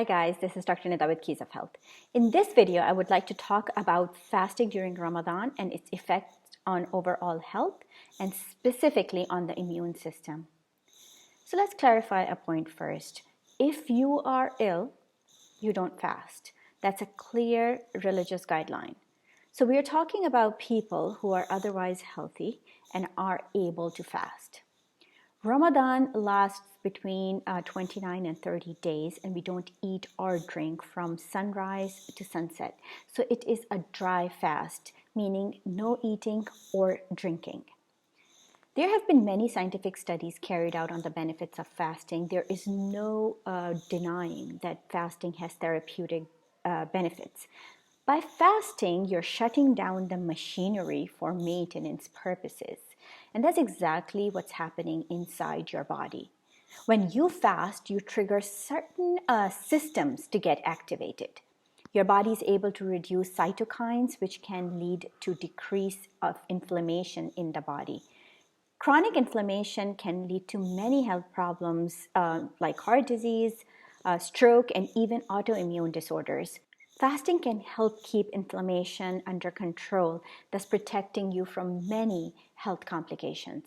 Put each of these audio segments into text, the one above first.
Hi guys, this is Dr. Nida with Keys of Health. In this video, I would like to talk about fasting during Ramadan and its effects on overall health and specifically on the immune system. So let's clarify a point first. If you are ill, you don't fast. That's a clear religious guideline. So we are talking about people who are otherwise healthy and are able to fast. Ramadan lasts between 29 and 30 days, and we don't eat or drink from sunrise to sunset. So it is a dry fast, meaning no eating or drinking. There have been many scientific studies carried out on the benefits of fasting. There is no denying that fasting has therapeutic benefits. By fasting, you're shutting down the machinery for maintenance purposes. And that's exactly what's happening inside your body. When you fast, you trigger certain systems to get activated. Your body is able to reduce cytokines, which can lead to decrease of inflammation in the body. Chronic inflammation can lead to many health problems like heart disease, stroke, and even autoimmune disorders. Fasting can help keep inflammation under control, thus protecting you from many health complications.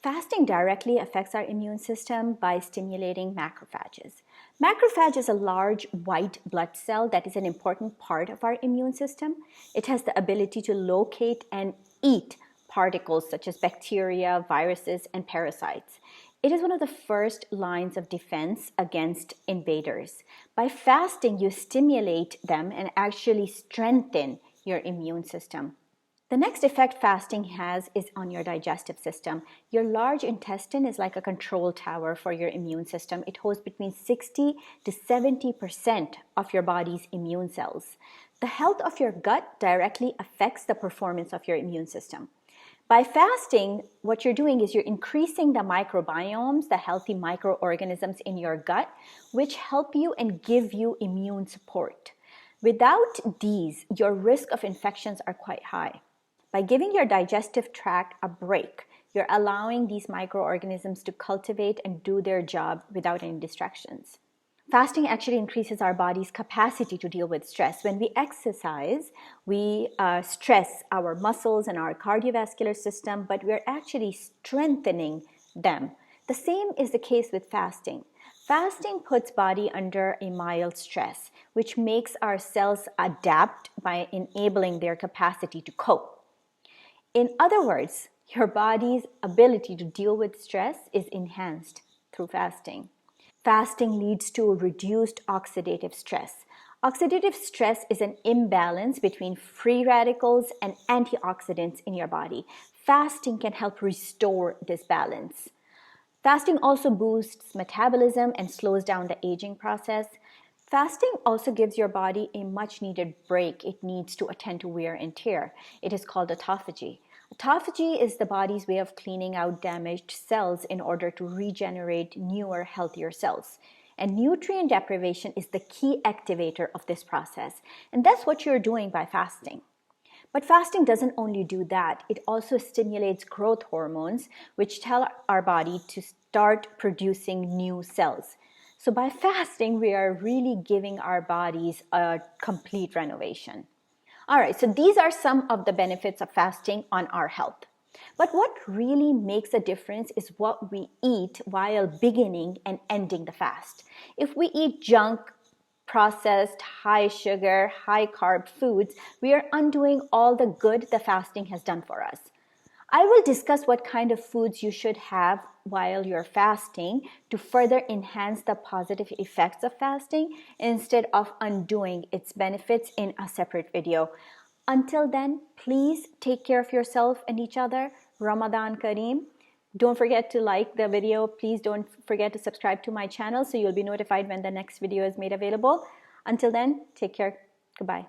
Fasting directly affects our immune system by stimulating macrophages. Macrophage is a large white blood cell that is an important part of our immune system. It has the ability to locate and eat particles such as bacteria, viruses, and parasites. It is one of the first lines of defense against invaders. By fasting, you stimulate them and actually strengthen your immune system. The next effect fasting has is on your digestive system. Your large intestine is like a control tower for your immune system. It holds between 60 to 70% of your body's immune cells. The health of your gut directly affects the performance of your immune system. By fasting, what you're doing is you're increasing the microbiomes, the healthy microorganisms in your gut, which help you and give you immune support. Without these, your risk of infections are quite high. By giving your digestive tract a break, you're allowing these microorganisms to cultivate and do their job without any distractions. Fasting actually increases our body's capacity to deal with stress. When we exercise, we stress our muscles and our cardiovascular system, but we're actually strengthening them. The same is the case with fasting. Fasting puts body under a mild stress, which makes our cells adapt by enabling their capacity to cope. In other words, your body's ability to deal with stress is enhanced through fasting. Fasting leads to reduced oxidative stress. Oxidative stress is an imbalance between free radicals and antioxidants in your body. Fasting can help restore this balance. Fasting also boosts metabolism and slows down the aging process. Fasting also gives your body a much needed break. It needs to attend to wear and tear. It is called autophagy. Autophagy is the body's way of cleaning out damaged cells in order to regenerate newer, healthier cells. And nutrient deprivation is the key activator of this process. And that's what you're doing by fasting. But fasting doesn't only do that. It also stimulates growth hormones, which tell our body to start producing new cells. So by fasting, we are really giving our bodies a complete renovation. All right, so these are some of the benefits of fasting on our health. But what really makes a difference is what we eat while beginning and ending the fast. If we eat junk, processed, high sugar, high carb foods, we are undoing all the good the fasting has done for us. I will discuss what kind of foods you should have while you're fasting to further enhance the positive effects of fasting instead of undoing its benefits in a separate video. Until then, please take care of yourself and each other. Ramadan Kareem. Don't forget to like the video. Please don't forget to subscribe to my channel so you'll be notified when the next video is made available. Until then, take care. Goodbye.